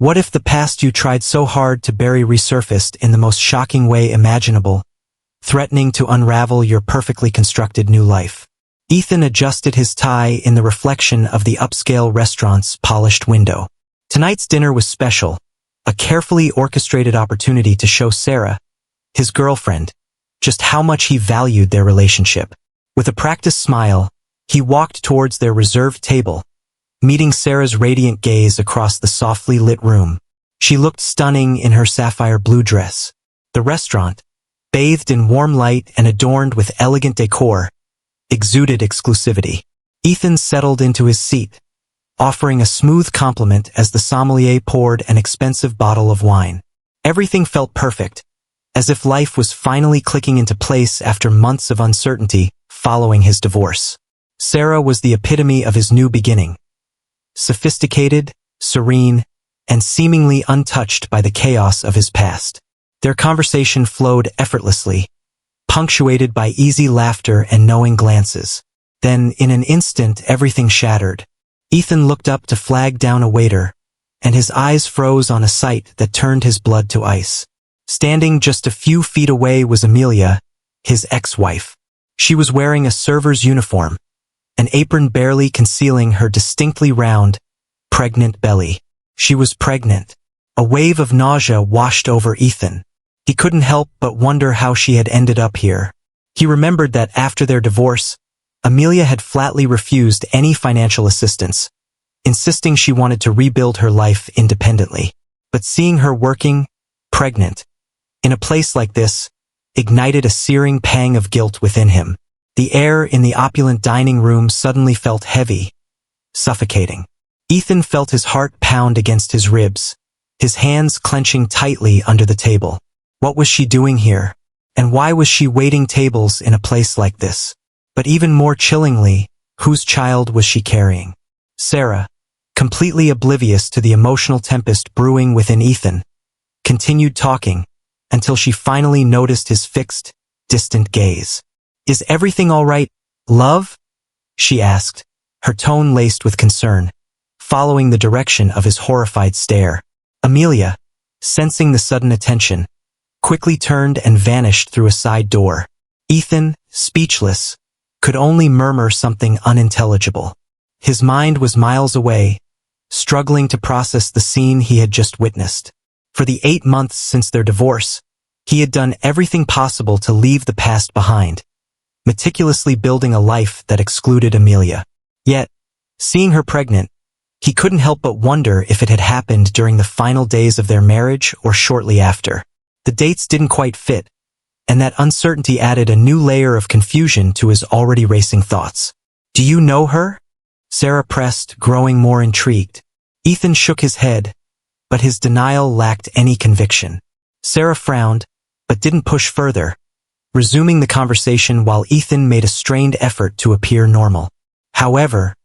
What if the past you tried so hard to bury resurfaced in the most shocking way imaginable, threatening to unravel your perfectly constructed new life? Ethan adjusted his tie in the reflection of the upscale restaurant's polished window. Tonight's dinner was special, a carefully orchestrated opportunity to show Sarah, his girlfriend, just how much he valued their relationship. With a practiced smile, he walked towards their reserved table, meeting Sarah's radiant gaze across the softly lit room. She looked stunning in her sapphire blue dress. The restaurant, bathed in warm light and adorned with elegant decor, exuded exclusivity. Ethan settled into his seat, offering a smooth compliment as the sommelier poured an expensive bottle of wine. Everything felt perfect, as if life was finally clicking into place after months of uncertainty following his divorce. Sarah was the epitome of his new beginning. Sophisticated, serene, and seemingly untouched by the chaos of his past. Their conversation flowed effortlessly, punctuated by easy laughter and knowing glances. Then, in an instant, everything shattered. Ethan looked up to flag down a waiter, and his eyes froze on a sight that turned his blood to ice. Standing just a few feet away was Amelia, his ex-wife. She was wearing a server's uniform, an apron barely concealing her distinctly round, pregnant belly. She was pregnant. A wave of nausea washed over Ethan. He couldn't help but wonder how she had ended up here. He remembered that after their divorce, Amelia had flatly refused any financial assistance, insisting she wanted to rebuild her life independently. But seeing her working, pregnant, in a place like this, ignited a searing pang of guilt within him. The air in the opulent dining room suddenly felt heavy, suffocating. Ethan felt his heart pound against his ribs, his hands clenching tightly under the table. What was she doing here? And why was she waiting tables in a place like this? But even more chillingly, whose child was she carrying? Sarah, completely oblivious to the emotional tempest brewing within Ethan, continued talking until she finally noticed his fixed, distant gaze. "Is everything all right, love?" she asked, her tone laced with concern, following the direction of his horrified stare. Amelia, sensing the sudden attention, quickly turned and vanished through a side door. Ethan, speechless, could only murmur something unintelligible. His mind was miles away, struggling to process the scene he had just witnessed. For the 8 months since their divorce, he had done everything possible to leave the past behind, meticulously building a life that excluded Amelia. Yet, seeing her pregnant, he couldn't help but wonder if it had happened during the final days of their marriage or shortly after. The dates didn't quite fit, and that uncertainty added a new layer of confusion to his already racing thoughts. "Do you know her?" Sarah pressed, growing more intrigued. Ethan shook his head, but his denial lacked any conviction. Sarah frowned, but didn't push further, resuming the conversation while Ethan made a strained effort to appear normal. However,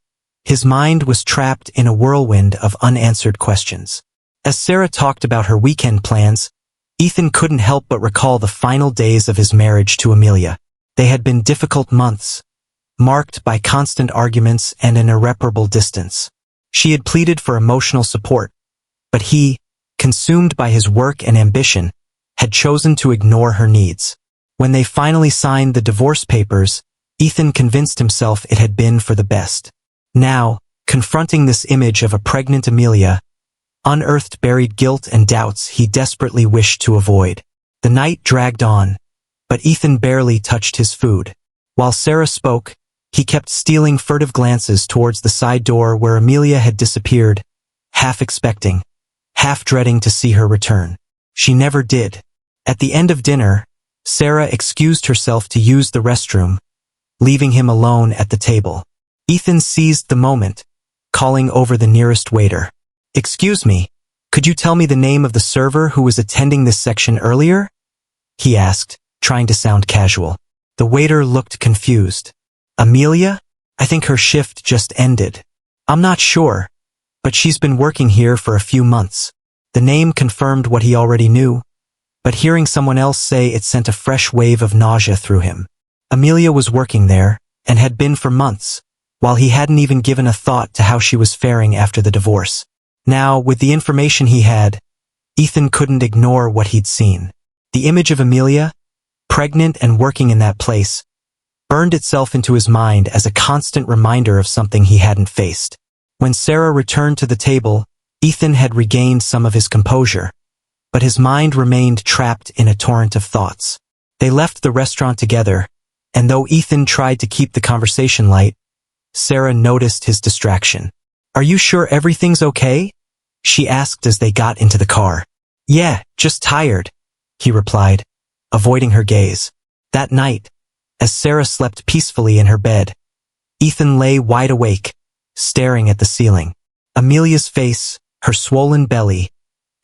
his mind was trapped in a whirlwind of unanswered questions. As Sarah talked about her weekend plans, Ethan couldn't help but recall the final days of his marriage to Amelia. They had been difficult months, marked by constant arguments and an irreparable distance. She had pleaded for emotional support, but he, consumed by his work and ambition, had chosen to ignore her needs. When they finally signed the divorce papers, Ethan convinced himself it had been for the best. Now, confronting this image of a pregnant Amelia, unearthed buried guilt and doubts he desperately wished to avoid. The night dragged on, but Ethan barely touched his food. While Sarah spoke, he kept stealing furtive glances towards the side door where Amelia had disappeared, half expecting, half dreading to see her return. She never did. At the end of dinner, Sarah excused herself to use the restroom, leaving him alone at the table. Ethan seized the moment, calling over the nearest waiter. "Excuse me, could you tell me the name of the server who was attending this section earlier?" he asked, trying to sound casual. The waiter looked confused. "Amelia? I think her shift just ended." "I'm not sure, but she's been working here for a few months." The name confirmed what he already knew, but hearing someone else say it sent a fresh wave of nausea through him. Amelia was working there, and had been for months, while he hadn't even given a thought to how she was faring after the divorce. Now, with the information he had, Ethan couldn't ignore what he'd seen. The image of Amelia, pregnant and working in that place, burned itself into his mind as a constant reminder of something he hadn't faced. When Sarah returned to the table, Ethan had regained some of his composure, but his mind remained trapped in a torrent of thoughts. They left the restaurant together, and though Ethan tried to keep the conversation light, Sarah noticed his distraction. "Are you sure everything's okay?" she asked as they got into the car. "Yeah, just tired," he replied, avoiding her gaze. That night, as Sarah slept peacefully in her bed, Ethan lay wide awake, staring at the ceiling. Amelia's face, her swollen belly,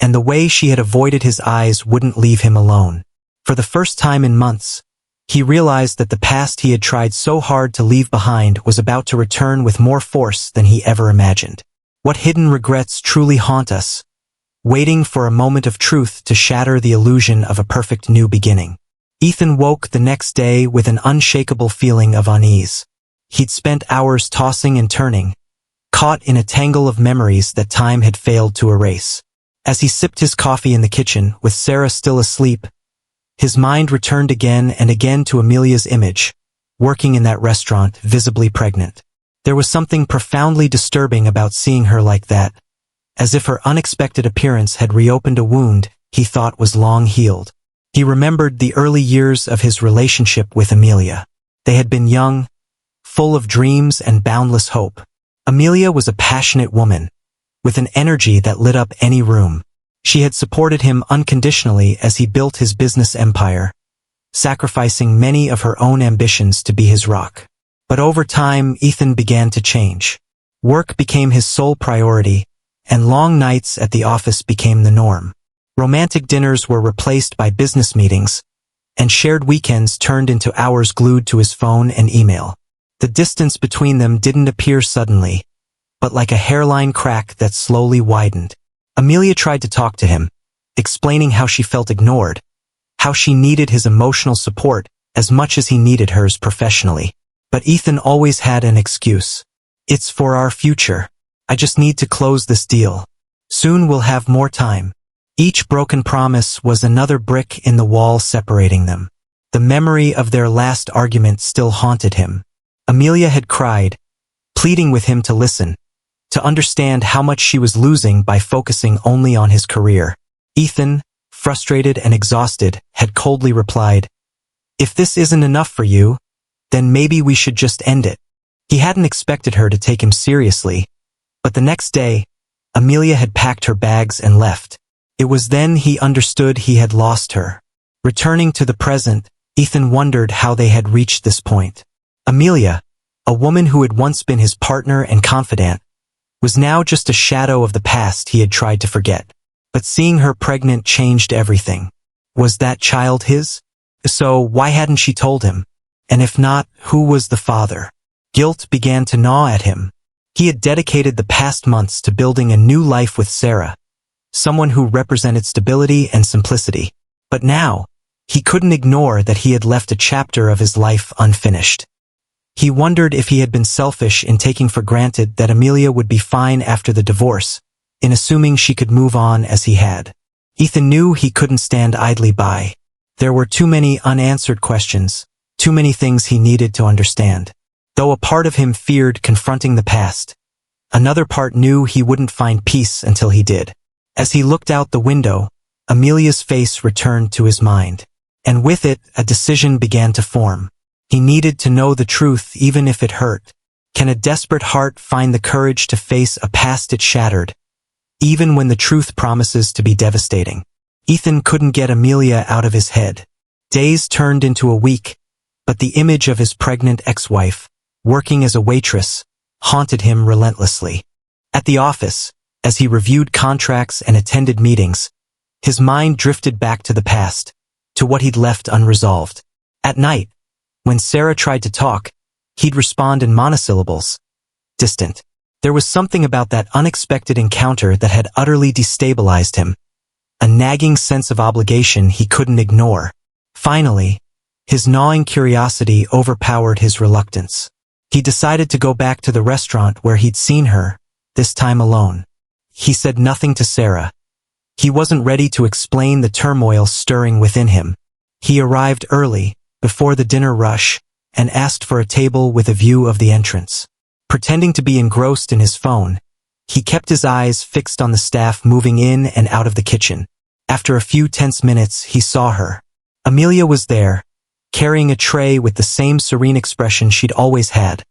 and the way she had avoided his eyes wouldn't leave him alone. For the first time in months, he realized that the past he had tried so hard to leave behind was about to return with more force than he ever imagined. What hidden regrets truly haunt us, waiting for a moment of truth to shatter the illusion of a perfect new beginning. Ethan woke the next day with an unshakable feeling of unease. He'd spent hours tossing and turning, caught in a tangle of memories that time had failed to erase. As he sipped his coffee in the kitchen, with Sarah still asleep, his mind returned again and again to Amelia's image, working in that restaurant, visibly pregnant. There was something profoundly disturbing about seeing her like that, as if her unexpected appearance had reopened a wound he thought was long healed. He remembered the early years of his relationship with Amelia. They had been young, full of dreams and boundless hope. Amelia was a passionate woman, with an energy that lit up any room. She had supported him unconditionally as he built his business empire, sacrificing many of her own ambitions to be his rock. But over time, Ethan began to change. Work became his sole priority, and long nights at the office became the norm. Romantic dinners were replaced by business meetings, and shared weekends turned into hours glued to his phone and email. The distance between them didn't appear suddenly, but like a hairline crack that slowly widened. Amelia tried to talk to him, explaining how she felt ignored, how she needed his emotional support as much as he needed hers professionally. But Ethan always had an excuse. "It's for our future. I just need to close this deal. Soon we'll have more time." Each broken promise was another brick in the wall separating them. The memory of their last argument still haunted him. Amelia had cried, pleading with him to listen, to understand how much she was losing by focusing only on his career. Ethan, frustrated and exhausted, had coldly replied, "If this isn't enough for you, then maybe we should just end it." He hadn't expected her to take him seriously, but the next day, Amelia had packed her bags and left. It was then he understood he had lost her. Returning to the present, Ethan wondered how they had reached this point. Amelia, a woman who had once been his partner and confidant, was now just a shadow of the past he had tried to forget. But seeing her pregnant changed everything. Was that child his? So why hadn't she told him? And if not, who was the father? Guilt began to gnaw at him. He had dedicated the past months to building a new life with Sarah, someone who represented stability and simplicity. But now, he couldn't ignore that he had left a chapter of his life unfinished. He wondered if he had been selfish in taking for granted that Amelia would be fine after the divorce, in assuming she could move on as he had. Ethan knew he couldn't stand idly by. There were too many unanswered questions, too many things he needed to understand. Though a part of him feared confronting the past, another part knew he wouldn't find peace until he did. As he looked out the window, Amelia's face returned to his mind. And with it, a decision began to form. He needed to know the truth even if it hurt. Can a desperate heart find the courage to face a past it shattered, even when the truth promises to be devastating? Ethan couldn't get Amelia out of his head. Days turned into a week, but the image of his pregnant ex-wife, working as a waitress, haunted him relentlessly. At the office, as he reviewed contracts and attended meetings, his mind drifted back to the past, to what he'd left unresolved. At night, when Sarah tried to talk, he'd respond in monosyllables, distant. There was something about that unexpected encounter that had utterly destabilized him, a nagging sense of obligation he couldn't ignore. Finally, his gnawing curiosity overpowered his reluctance. He decided to go back to the restaurant where he'd seen her, this time alone. he said nothing to Sarah. He wasn't ready to explain the turmoil stirring within him. He arrived early, before the dinner rush, and asked for a table with a view of the entrance. Pretending to be engrossed in his phone, he kept his eyes fixed on the staff moving in and out of the kitchen. After a few tense minutes, he saw her. Amelia was there, carrying a tray with the same serene expression she'd always had,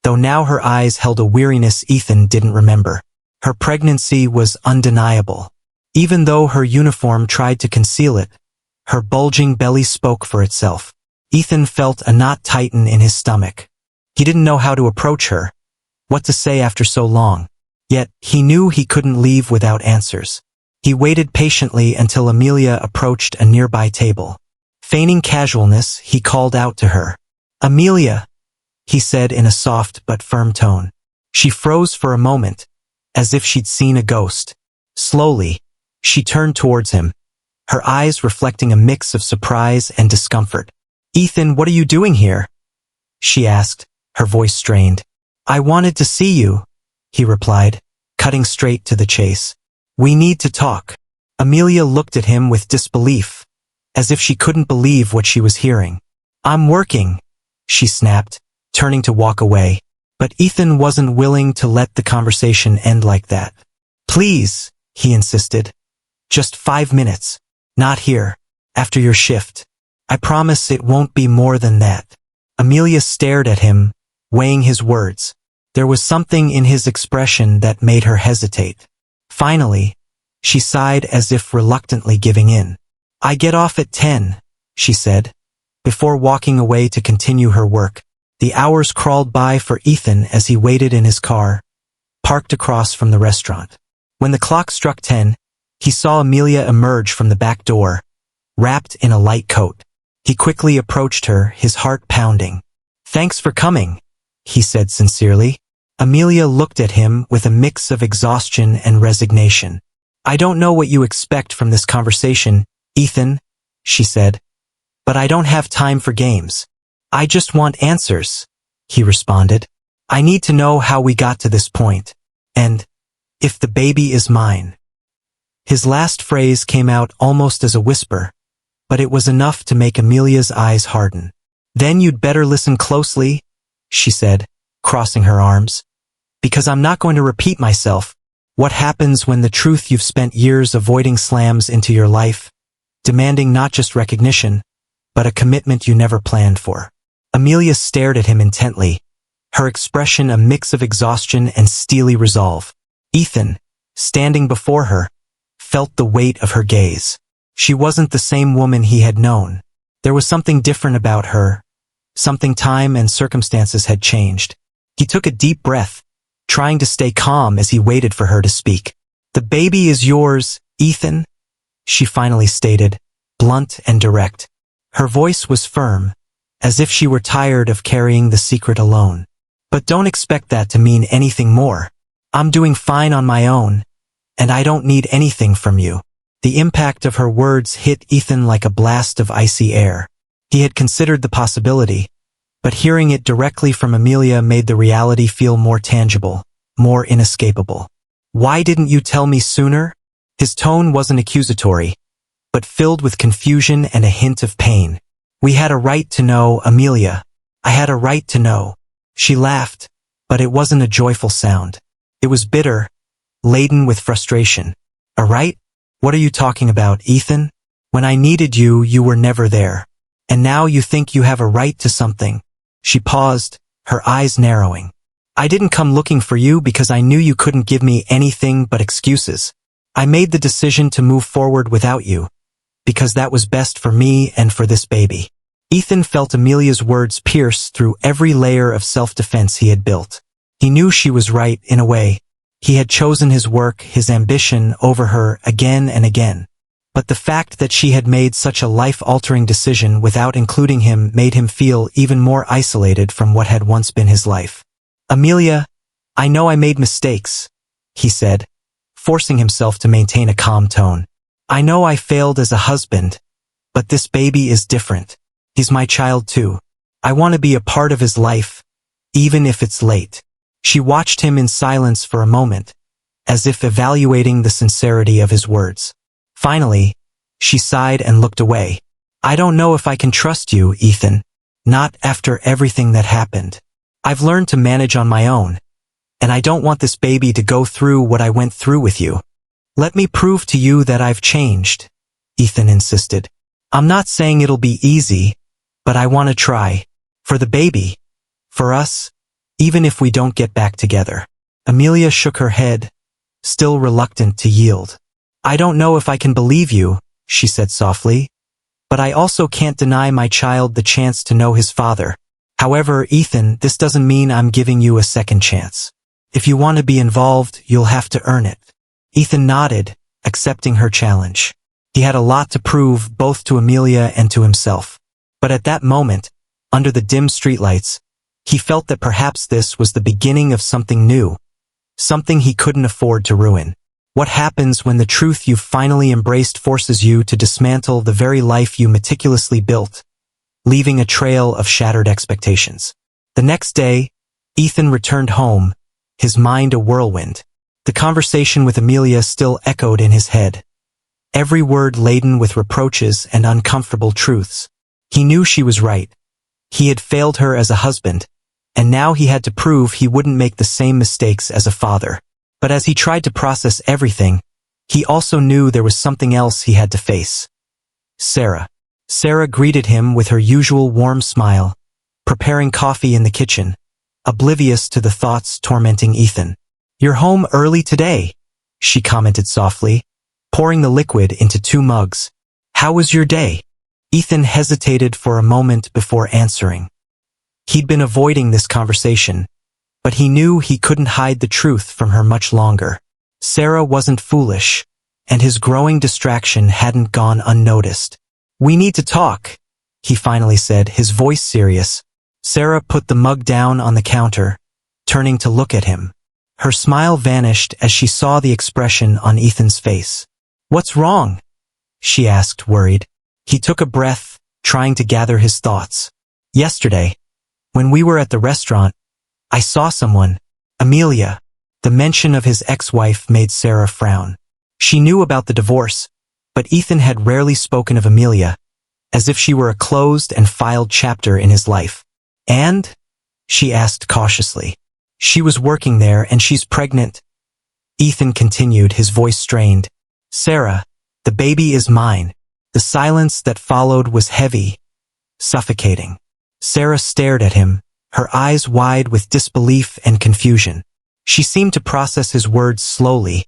though now her eyes held a weariness Ethan didn't remember. Her pregnancy was undeniable. Even though her uniform tried to conceal it, her bulging belly spoke for itself. Ethan felt a knot tighten in his stomach. He didn't know how to approach her, what to say after so long. Yet, he knew he couldn't leave without answers. He waited patiently until Amelia approached a nearby table. Feigning casualness, he called out to her. "Amelia," he said in a soft but firm tone. She froze for a moment, as if she'd seen a ghost. Slowly, she turned towards him, her eyes reflecting a mix of surprise and discomfort. "Ethan, what are you doing here?" she asked, her voice strained. "I wanted to see you," he replied, cutting straight to the chase. "We need to talk." Amelia looked at him with disbelief, as if she couldn't believe what she was hearing. "I'm working," she snapped, turning to walk away. But Ethan wasn't willing to let the conversation end like that. "Please," he insisted. "Just 5 minutes. Not here. After your shift. I promise it won't be more than that." Amelia stared at him, weighing his words. There was something in his expression that made her hesitate. Finally, she sighed as if reluctantly giving in. "I get off at 10, she said, before walking away to continue her work. The hours crawled by for Ethan as he waited in his car, parked across from the restaurant. When the clock struck 10, he saw Amelia emerge from the back door, wrapped in a light coat. He quickly approached her, his heart pounding. "Thanks for coming," he said sincerely. Amelia looked at him with a mix of exhaustion and resignation. "I don't know what you expect from this conversation, Ethan," she said, "but I don't have time for games. I just want answers," he responded. "I need to know how we got to this point. And if the baby is mine." His last phrase came out almost as a whisper, but it was enough to make Amelia's eyes harden. "Then you'd better listen closely," she said, crossing her arms. "Because I'm not going to repeat myself. What happens when the truth you've spent years avoiding slams into your life, demanding not just recognition, but a commitment you never planned for?" Amelia stared at him intently, her expression a mix of exhaustion and steely resolve. Ethan, standing before her, felt the weight of her gaze. She wasn't the same woman he had known. There was something different about her, something time and circumstances had changed. He took a deep breath, trying to stay calm as he waited for her to speak. "The baby is yours, Ethan," she finally stated, blunt and direct. Her voice was firm, as if she were tired of carrying the secret alone. "But don't expect that to mean anything more. I'm doing fine on my own, and I don't need anything from you." The impact of her words hit Ethan like a blast of icy air. He had considered the possibility, but hearing it directly from Amelia made the reality feel more tangible, more inescapable. "Why didn't you tell me sooner?" His tone wasn't accusatory, but filled with confusion and a hint of pain. "We had a right to know, Amelia. I had a right to know." She laughed, but it wasn't a joyful sound. It was bitter, laden with frustration. "A right? What are you talking about, Ethan? When I needed you, you were never there. And now you think you have a right to something." She paused, her eyes narrowing. "I didn't come looking for you because I knew you couldn't give me anything but excuses. I made the decision to move forward without you, because that was best for me and for this baby." Ethan felt Amelia's words pierce through every layer of self-defense he had built. He knew she was right in a way. He had chosen his work, his ambition, over her again and again. But the fact that she had made such a life-altering decision without including him made him feel even more isolated from what had once been his life. "Amelia, I know I made mistakes," he said, forcing himself to maintain a calm tone. "I know I failed as a husband, but this baby is different. He's my child too. I want to be a part of his life, even if it's late." She watched him in silence for a moment, as if evaluating the sincerity of his words. Finally, she sighed and looked away. I don't know if I can trust you, Ethan. Not after everything that happened. I've learned to manage on my own, and I don't want this baby to go through what I went through with you. Let me prove to you that I've changed, Ethan insisted. I'm not saying it'll be easy, but I want to try. For the baby. For us. Even if we don't get back together. Amelia shook her head, still reluctant to yield. I don't know if I can believe you, she said softly. But I also can't deny my child the chance to know his father. However, Ethan, this doesn't mean I'm giving you a second chance. If you want to be involved, you'll have to earn it. Ethan nodded, accepting her challenge. He had a lot to prove both to Amelia and to himself. But at that moment, under the dim streetlights, he felt that perhaps this was the beginning of something new. Something he couldn't afford to ruin. What happens when the truth you've finally embraced forces you to dismantle the very life you meticulously built, leaving a trail of shattered expectations? The next day, Ethan returned home, his mind a whirlwind. The conversation with Amelia still echoed in his head, every word laden with reproaches and uncomfortable truths. He knew she was right. He had failed her as a husband, and now he had to prove he wouldn't make the same mistakes as a father. But as he tried to process everything, he also knew there was something else he had to face. Sarah. Sarah greeted him with her usual warm smile, preparing coffee in the kitchen, oblivious to the thoughts tormenting Ethan. You're home early today, she commented softly, pouring the liquid into 2 mugs. How was your day? Ethan hesitated for a moment before answering. He'd been avoiding this conversation, but he knew he couldn't hide the truth from her much longer. Sarah wasn't foolish, and his growing distraction hadn't gone unnoticed. We need to talk, he finally said, his voice serious. Sarah put the mug down on the counter, turning to look at him. Her smile vanished as she saw the expression on Ethan's face. What's wrong? She asked, worried. He took a breath, trying to gather his thoughts. Yesterday, when we were at the restaurant, I saw someone, Amelia. The mention of his ex-wife made Sarah frown. She knew about the divorce, but Ethan had rarely spoken of Amelia, as if she were a closed and filed chapter in his life. And? She asked cautiously. She was working there and she's pregnant. Ethan continued, his voice strained. Sarah, the baby is mine. The silence that followed was heavy, suffocating. Sarah stared at him, her eyes wide with disbelief and confusion. She seemed to process his words slowly,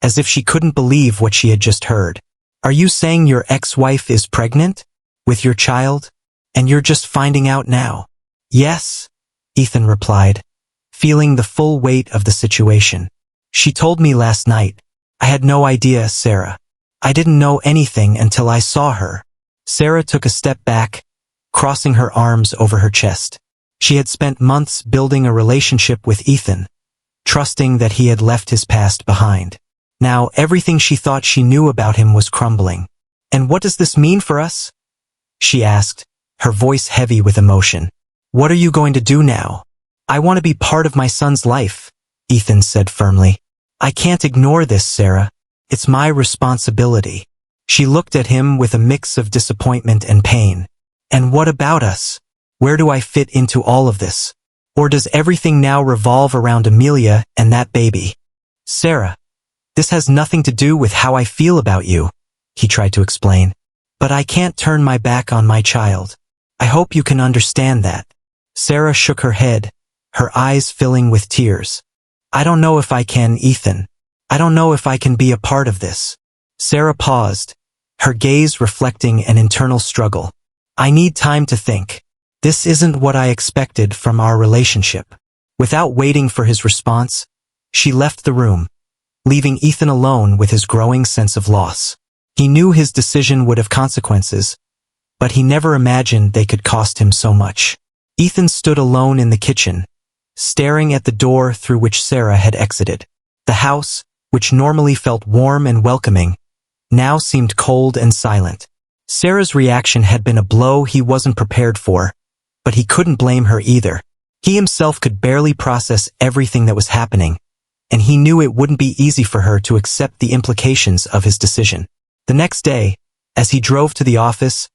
as if she couldn't believe what she had just heard. Are you saying your ex-wife is pregnant? With your child? And you're just finding out now? Yes, Ethan replied, feeling the full weight of the situation. She told me last night. I had no idea, Sarah. I didn't know anything until I saw her. Sarah took a step back, crossing her arms over her chest. She had spent months building a relationship with Ethan, trusting that he had left his past behind. Now everything she thought she knew about him was crumbling. And what does this mean for us? She asked, her voice heavy with emotion. What are you going to do now? I want to be part of my son's life, Ethan said firmly. I can't ignore this, Sarah. It's my responsibility. She looked at him with a mix of disappointment and pain. And what about us? Where do I fit into all of this? Or does everything now revolve around Amelia and that baby? Sarah, this has nothing to do with how I feel about you, he tried to explain. But I can't turn my back on my child. I hope you can understand that. Sarah shook her head, her eyes filling with tears. I don't know if I can, Ethan. I don't know if I can be a part of this. Sarah paused, her gaze reflecting an internal struggle. I need time to think. This isn't what I expected from our relationship. Without waiting for his response, she left the room, leaving Ethan alone with his growing sense of loss. He knew his decision would have consequences, but he never imagined they could cost him so much. Ethan stood alone in the kitchen, staring at the door through which Sarah had exited. The house, which normally felt warm and welcoming, now seemed cold and silent. Sarah's reaction had been a blow he wasn't prepared for, but he couldn't blame her either. He himself could barely process everything that was happening, and he knew it wouldn't be easy for her to accept the implications of his decision. The next day, as he drove to the office,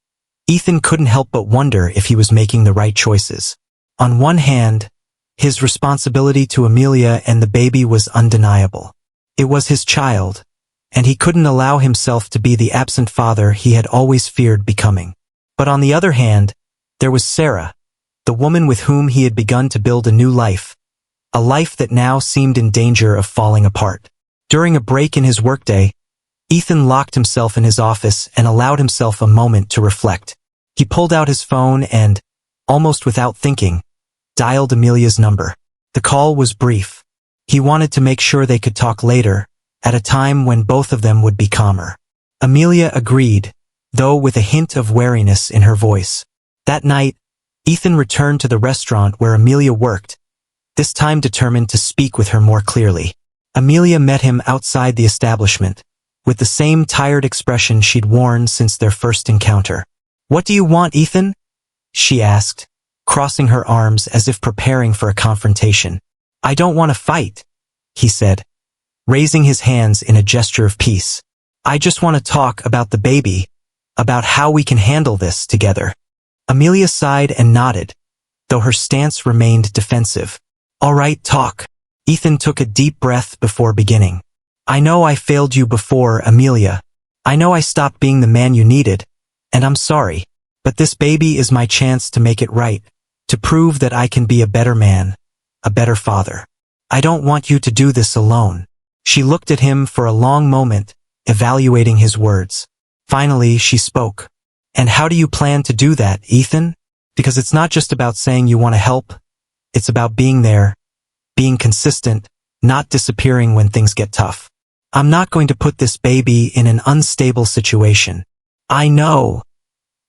Ethan couldn't help but wonder if he was making the right choices. On one hand, his responsibility to Amelia and the baby was undeniable. It was his child, and he couldn't allow himself to be the absent father he had always feared becoming. But on the other hand, there was Sarah, the woman with whom he had begun to build a new life, a life that now seemed in danger of falling apart. During a break in his workday, Ethan locked himself in his office and allowed himself a moment to reflect. He pulled out his phone and, almost without thinking, dialed Amelia's number. The call was brief. He wanted to make sure they could talk later, at a time when both of them would be calmer. Amelia agreed, though with a hint of wariness in her voice. That night, Ethan returned to the restaurant where Amelia worked, this time determined to speak with her more clearly. Amelia met him outside the establishment, with the same tired expression she'd worn since their first encounter. "What do you want, Ethan?" she asked, crossing her arms as if preparing for a confrontation. "I don't want to fight," he said, raising his hands in a gesture of peace. "I just want to talk about the baby, about how we can handle this together." Amelia sighed and nodded, though her stance remained defensive. "All right, talk." Ethan took a deep breath before beginning. "I know I failed you before, Amelia. I know I stopped being the man you needed, and I'm sorry. But this baby is my chance to make it right, to prove that I can be a better man, a better father. I don't want you to do this alone." She looked at him for a long moment, evaluating his words. Finally, she spoke. "And how do you plan to do that, Ethan? Because it's not just about saying you want to help. It's about being there, being consistent, not disappearing when things get tough. I'm not going to put this baby in an unstable situation." "I know,"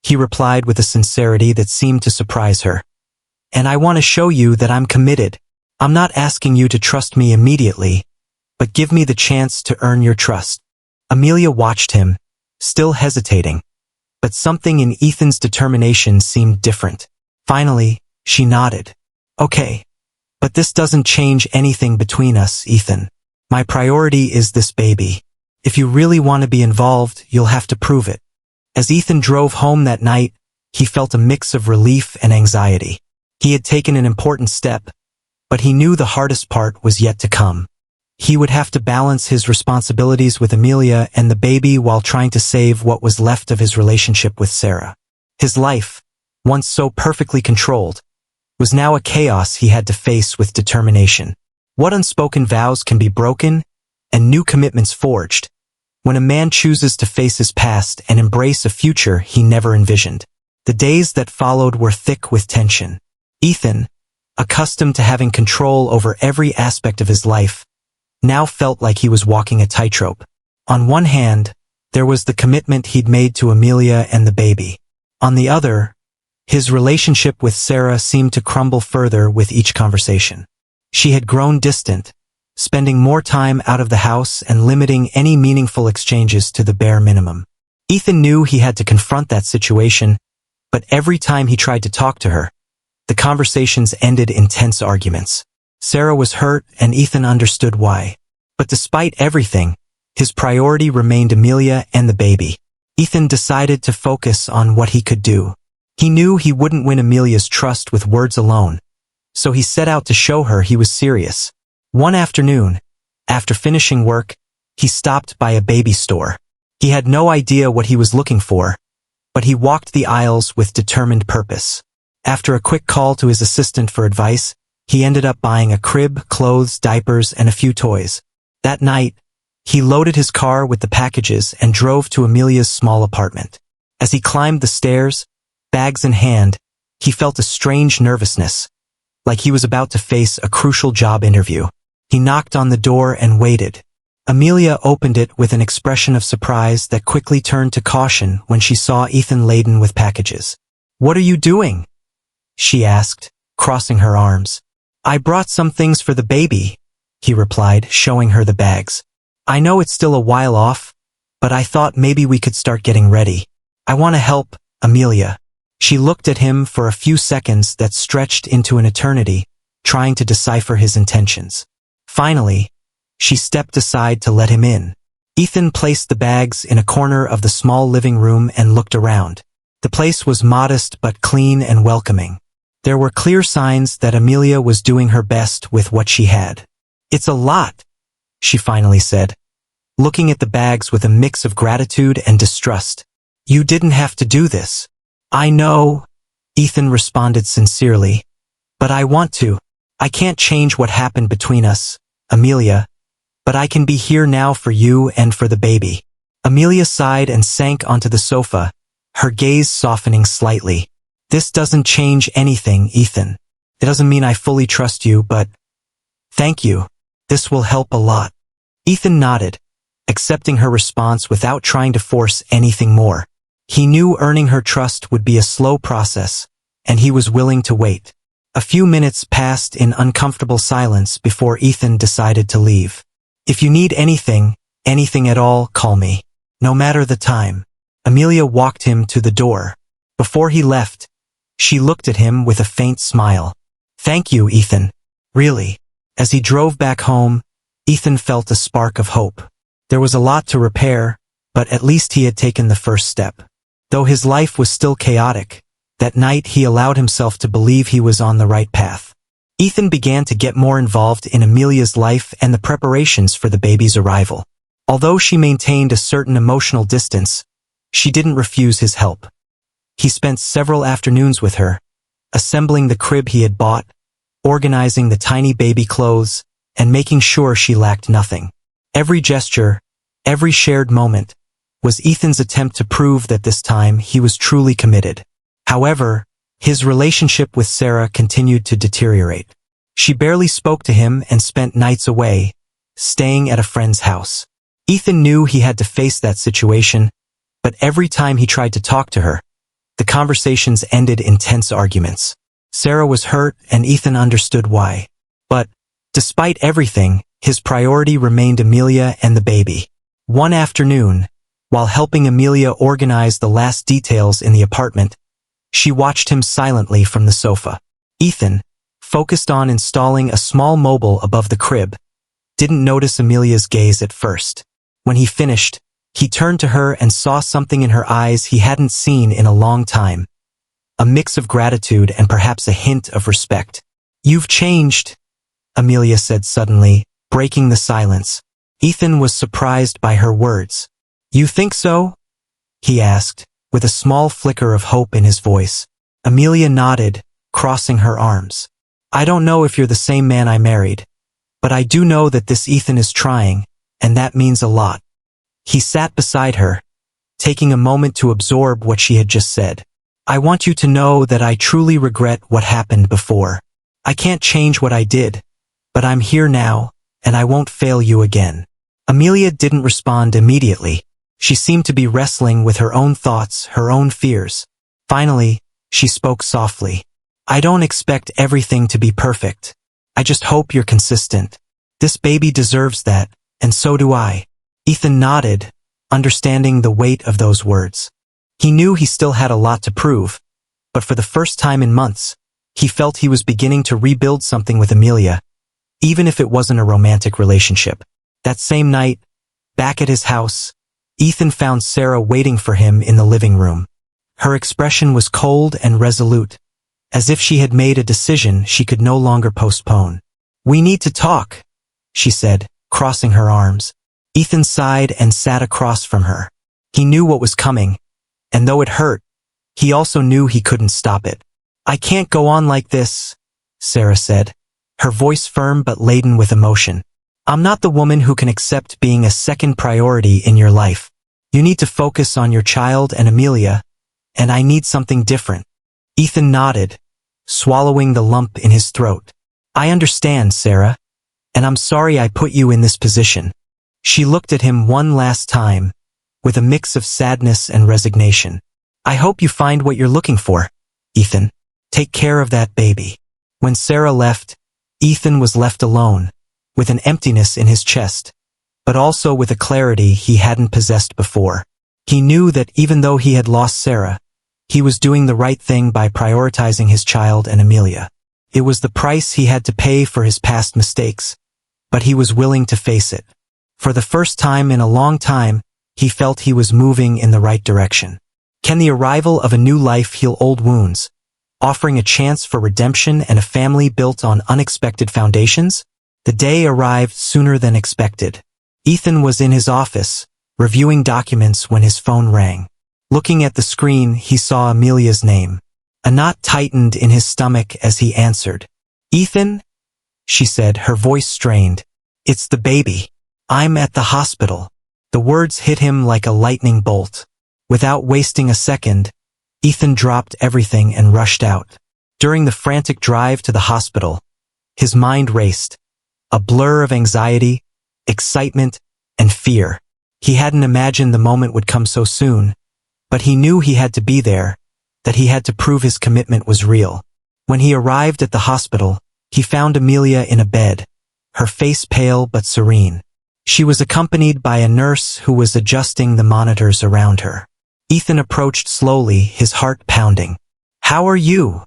he replied with a sincerity that seemed to surprise her. "And I want to show you that I'm committed. I'm not asking you to trust me immediately, but give me the chance to earn your trust." Amelia watched him, still hesitating, but something in Ethan's determination seemed different. Finally, she nodded. "Okay, but this doesn't change anything between us, Ethan. My priority is this baby. If you really want to be involved, you'll have to prove it." As Ethan drove home that night, he felt a mix of relief and anxiety. He had taken an important step, but he knew the hardest part was yet to come. He would have to balance his responsibilities with Amelia and the baby while trying to save what was left of his relationship with Sarah. His life, once so perfectly controlled, was now a chaos he had to face with determination. What unspoken vows can be broken, and new commitments forged, when a man chooses to face his past and embrace a future he never envisioned. The days that followed were thick with tension. Ethan, accustomed to having control over every aspect of his life, now felt like he was walking a tightrope. On one hand, there was the commitment he'd made to Amelia and the baby. On the other, his relationship with Sarah seemed to crumble further with each conversation. She had grown distant, spending more time out of the house and limiting any meaningful exchanges to the bare minimum. Ethan knew he had to confront that situation, but every time he tried to talk to her, the conversations ended in tense arguments. Sarah was hurt, and Ethan understood why. But despite everything, his priority remained Amelia and the baby. Ethan decided to focus on what he could do. He knew he wouldn't win Amelia's trust with words alone, so he set out to show her he was serious. One afternoon, after finishing work, he stopped by a baby store. He had no idea what he was looking for, but he walked the aisles with determined purpose. After a quick call to his assistant for advice, he ended up buying a crib, clothes, diapers, and a few toys. That night, he loaded his car with the packages and drove to Amelia's small apartment. As he climbed the stairs, bags in hand, he felt a strange nervousness, like he was about to face a crucial job interview. He knocked on the door and waited. Amelia opened it with an expression of surprise that quickly turned to caution when she saw Ethan laden with packages. "What are you doing?" she asked, crossing her arms. "I brought some things for the baby," he replied, showing her the bags. "I know it's still a while off, but I thought maybe we could start getting ready. I want to help, Amelia." She looked at him for a few seconds that stretched into an eternity, trying to decipher his intentions. Finally, She stepped aside to let him in. Ethan placed the bags in a corner of the small living room and looked around. The place was modest but clean and welcoming. There were clear signs that Amelia was doing her best with what she had. "It's a lot," she finally said, looking at the bags with a mix of gratitude and distrust. "You didn't have to do this." "I know," Ethan responded sincerely, "but I want to. I can't change what happened between us, Amelia, but I can be here now for you and for the baby." Amelia sighed and sank onto the sofa, her gaze softening slightly. "This doesn't change anything, Ethan. It doesn't mean I fully trust you, but thank you. This will help a lot." Ethan nodded, accepting her response without trying to force anything more. He knew earning her trust would be a slow process, and he was willing to wait. A few minutes passed in uncomfortable silence before Ethan decided to leave. "If you need anything at all, call me. No matter the time." Amelia walked him to the door. Before he left, she looked at him with a faint smile. "Thank you, Ethan. Really." As he drove back home, Ethan felt a spark of hope. There was a lot to repair, but at least he had taken the first step. Though his life was still chaotic, that night he allowed himself to believe he was on the right path. Ethan began to get more involved in Amelia's life and the preparations for the baby's arrival. Although she maintained a certain emotional distance, she didn't refuse his help. He spent several afternoons with her, assembling the crib he had bought, organizing the tiny baby clothes, and making sure she lacked nothing. Every gesture, every shared moment, was Ethan's attempt to prove that this time he was truly committed. However, his relationship with Sarah continued to deteriorate. She barely spoke to him and spent nights away, staying at a friend's house. Ethan knew he had to face that situation, but every time he tried to talk to her, the conversations ended in tense arguments. Sarah was hurt and Ethan understood why. But, despite everything, his priority remained Amelia and the baby. One afternoon, while helping Amelia organize the last details in the apartment, she watched him silently from the sofa. Ethan, focused on installing a small mobile above the crib, didn't notice Amelia's gaze at first. When he finished, he turned to her and saw something in her eyes he hadn't seen in a long time. A mix of gratitude and perhaps a hint of respect. "You've changed," Amelia said suddenly, breaking the silence. Ethan was surprised by her words. "You think so?" he asked, with a small flicker of hope in his voice. Amelia nodded, crossing her arms. "I don't know if you're the same man I married, but I do know that this Ethan is trying, and that means a lot." He sat beside her, taking a moment to absorb what she had just said. "I want you to know that I truly regret what happened before. I can't change what I did, but I'm here now, and I won't fail you again." Amelia didn't respond immediately. She seemed to be wrestling with her own thoughts, her own fears. Finally, she spoke softly. "I don't expect everything to be perfect. I just hope you're consistent. This baby deserves that, and so do I." Ethan nodded, understanding the weight of those words. He knew he still had a lot to prove, but for the first time in months, he felt he was beginning to rebuild something with Amelia, even if it wasn't a romantic relationship. That same night, back at his house, Ethan found Sarah waiting for him in the living room. Her expression was cold and resolute, as if she had made a decision she could no longer postpone. "We need to talk," she said, crossing her arms. Ethan sighed and sat across from her. He knew what was coming, and though it hurt, he also knew he couldn't stop it. "I can't go on like this," Sarah said, her voice firm but laden with emotion. "I'm not the woman who can accept being a second priority in your life. You need to focus on your child and Amelia, and I need something different." Ethan nodded, swallowing the lump in his throat. "I understand, Sarah, and I'm sorry I put you in this position." She looked at him one last time, with a mix of sadness and resignation. "I hope you find what you're looking for, Ethan. Take care of that baby." When Sarah left, Ethan was left alone, with an emptiness in his chest, but also with a clarity he hadn't possessed before. He knew that even though he had lost Sarah, he was doing the right thing by prioritizing his child and Amelia. It was the price he had to pay for his past mistakes, but he was willing to face it. For the first time in a long time, he felt he was moving in the right direction. Can the arrival of a new life heal old wounds, offering a chance for redemption and a family built on unexpected foundations? The day arrived sooner than expected. Ethan was in his office, reviewing documents when his phone rang. Looking at the screen, he saw Amelia's name. A knot tightened in his stomach as he answered. "Ethan?" she said, her voice strained. "It's the baby. I'm at the hospital." The words hit him like a lightning bolt. Without wasting a second, Ethan dropped everything and rushed out. During the frantic drive to the hospital, his mind raced, a blur of anxiety, excitement, and fear. He hadn't imagined the moment would come so soon, but he knew he had to be there, that he had to prove his commitment was real. When he arrived at the hospital, he found Amelia in a bed, her face pale but serene. She was accompanied by a nurse who was adjusting the monitors around her. Ethan approached slowly, his heart pounding. "How are you?"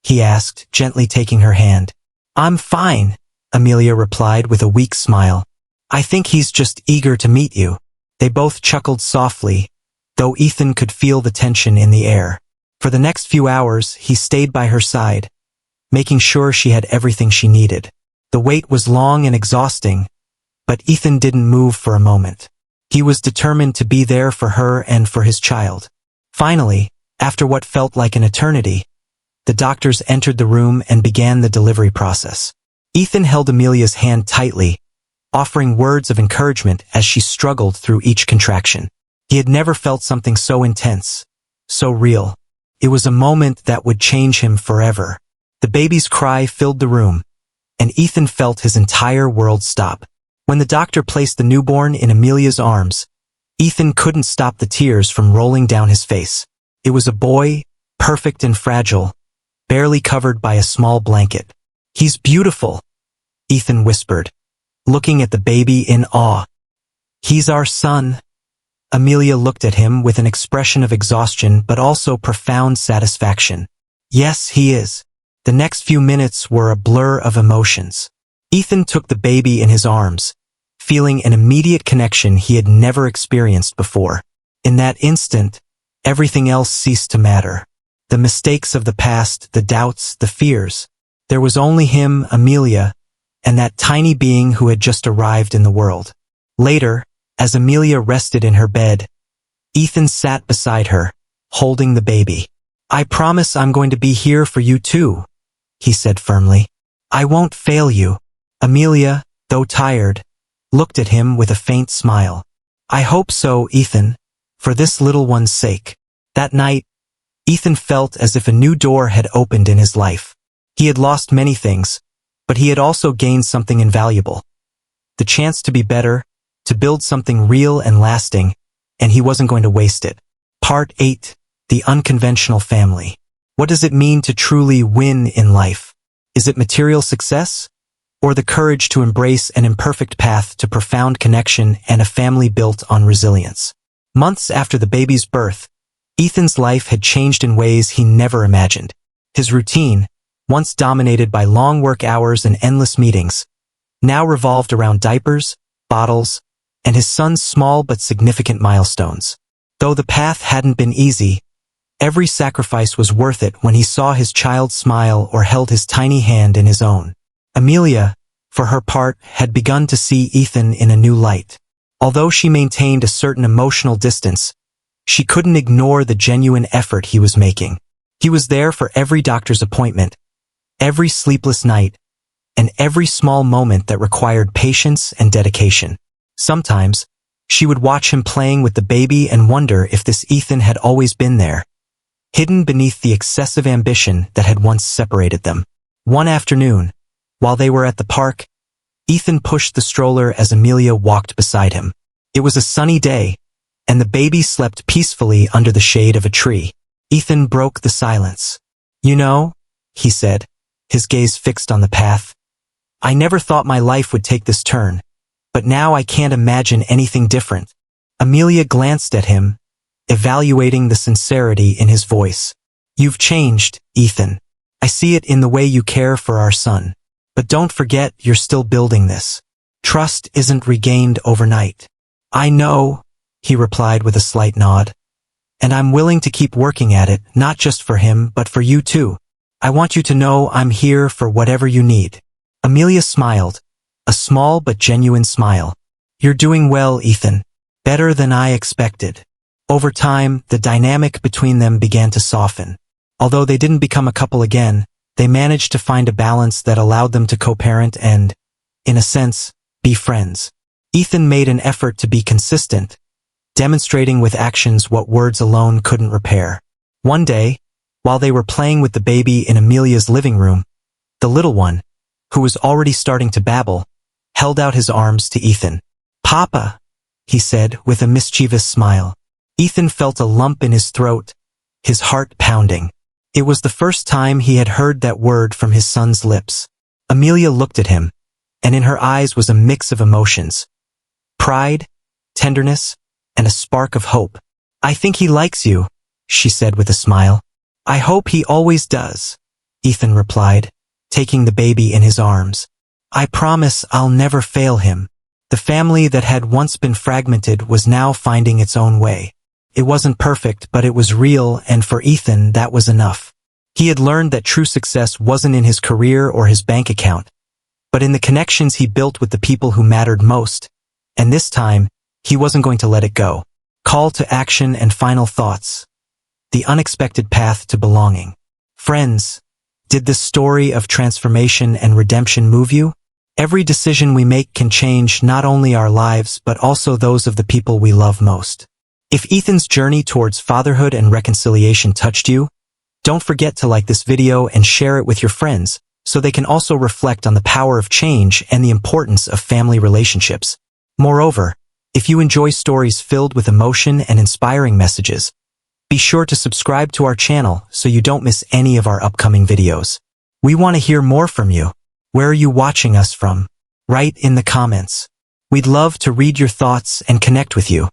he asked, gently taking her hand. "I'm fine," Amelia replied with a weak smile. "I think he's just eager to meet you." They both chuckled softly, though Ethan could feel the tension in the air. For the next few hours, he stayed by her side, making sure she had everything she needed. The wait was long and exhausting, but Ethan didn't move for a moment. He was determined to be there for her and for his child. Finally, after what felt like an eternity, the doctors entered the room and began the delivery process. Ethan held Amelia's hand tightly, offering words of encouragement as she struggled through each contraction. He had never felt something so intense, so real. It was a moment that would change him forever. The baby's cry filled the room, and Ethan felt his entire world stop. When the doctor placed the newborn in Amelia's arms, Ethan couldn't stop the tears from rolling down his face. It was a boy, perfect and fragile, barely covered by a small blanket. "He's beautiful," Ethan whispered, looking at the baby in awe. "He's our son." Amelia looked at him with an expression of exhaustion but also profound satisfaction. "Yes, he is." The next few minutes were a blur of emotions. Ethan took the baby in his arms, feeling an immediate connection he had never experienced before. In that instant, everything else ceased to matter. The mistakes of the past, the doubts, the fears. There was only him, Amelia, and that tiny being who had just arrived in the world. Later, as Amelia rested in her bed, Ethan sat beside her, holding the baby. "I promise I'm going to be here for you too," he said firmly. "I won't fail you." Amelia, though tired, looked at him with a faint smile. "I hope so, Ethan, for this little one's sake." That night, Ethan felt as if a new door had opened in his life. He had lost many things, but he had also gained something invaluable. The chance to be better, to build something real and lasting, and he wasn't going to waste it. Part 8. The Unconventional Family. What does it mean to truly win in life? Is it material success? Or the courage to embrace an imperfect path to profound connection and a family built on resilience? Months after the baby's birth, Ethan's life had changed in ways he never imagined. His routine, once dominated by long work hours and endless meetings, now revolved around diapers, bottles, and his son's small but significant milestones. Though the path hadn't been easy, every sacrifice was worth it when he saw his child smile or held his tiny hand in his own. Amelia, for her part, had begun to see Ethan in a new light. Although she maintained a certain emotional distance, she couldn't ignore the genuine effort he was making. He was there for every doctor's appointment, every sleepless night, and every small moment that required patience and dedication. Sometimes, she would watch him playing with the baby and wonder if this Ethan had always been there, hidden beneath the excessive ambition that had once separated them. One afternoon, while they were at the park, Ethan pushed the stroller as Amelia walked beside him. It was a sunny day, and the baby slept peacefully under the shade of a tree. Ethan broke the silence. "You know," he said, his gaze fixed on the path, "I never thought my life would take this turn, but now I can't imagine anything different." Amelia glanced at him, evaluating the sincerity in his voice. "You've changed, Ethan. I see it in the way you care for our son. But don't forget you're still building this. Trust isn't regained overnight. I know, he replied with a slight nod. And I'm willing to keep working at it, not just for him, but for you too. I want you to know I'm here for whatever you need. Amelia smiled, a small but genuine smile. You're doing well, Ethan. Better than I expected. Over time, the dynamic between them began to soften. Although they didn't become a couple again, they managed to find a balance that allowed them to co-parent and, in a sense, be friends. Ethan made an effort to be consistent, demonstrating with actions what words alone couldn't repair. One day, while they were playing with the baby in Amelia's living room, the little one, who was already starting to babble, held out his arms to Ethan. "Papa," he said with a mischievous smile. Ethan felt a lump in his throat, his heart pounding. It was the first time he had heard that word from his son's lips. Amelia looked at him, and in her eyes was a mix of emotions. Pride, tenderness, and a spark of hope. "I think he likes you," she said with a smile. "I hope he always does," Ethan replied, taking the baby in his arms. "I promise I'll never fail him." The family that had once been fragmented was now finding its own way. It wasn't perfect, but it was real, and for Ethan, that was enough. He had learned that true success wasn't in his career or his bank account, but in the connections he built with the people who mattered most. And this time, he wasn't going to let it go. Call to action and final thoughts. The unexpected path to belonging. Friends, did this story of transformation and redemption move you? Every decision we make can change not only our lives, but also those of the people we love most. If Ethan's journey towards fatherhood and reconciliation touched you, don't forget to like this video and share it with your friends, so they can also reflect on the power of change and the importance of family relationships. Moreover, if you enjoy stories filled with emotion and inspiring messages, be sure to subscribe to our channel so you don't miss any of our upcoming videos. We want to hear more from you. Where are you watching us from? Write in the comments. We'd love to read your thoughts and connect with you.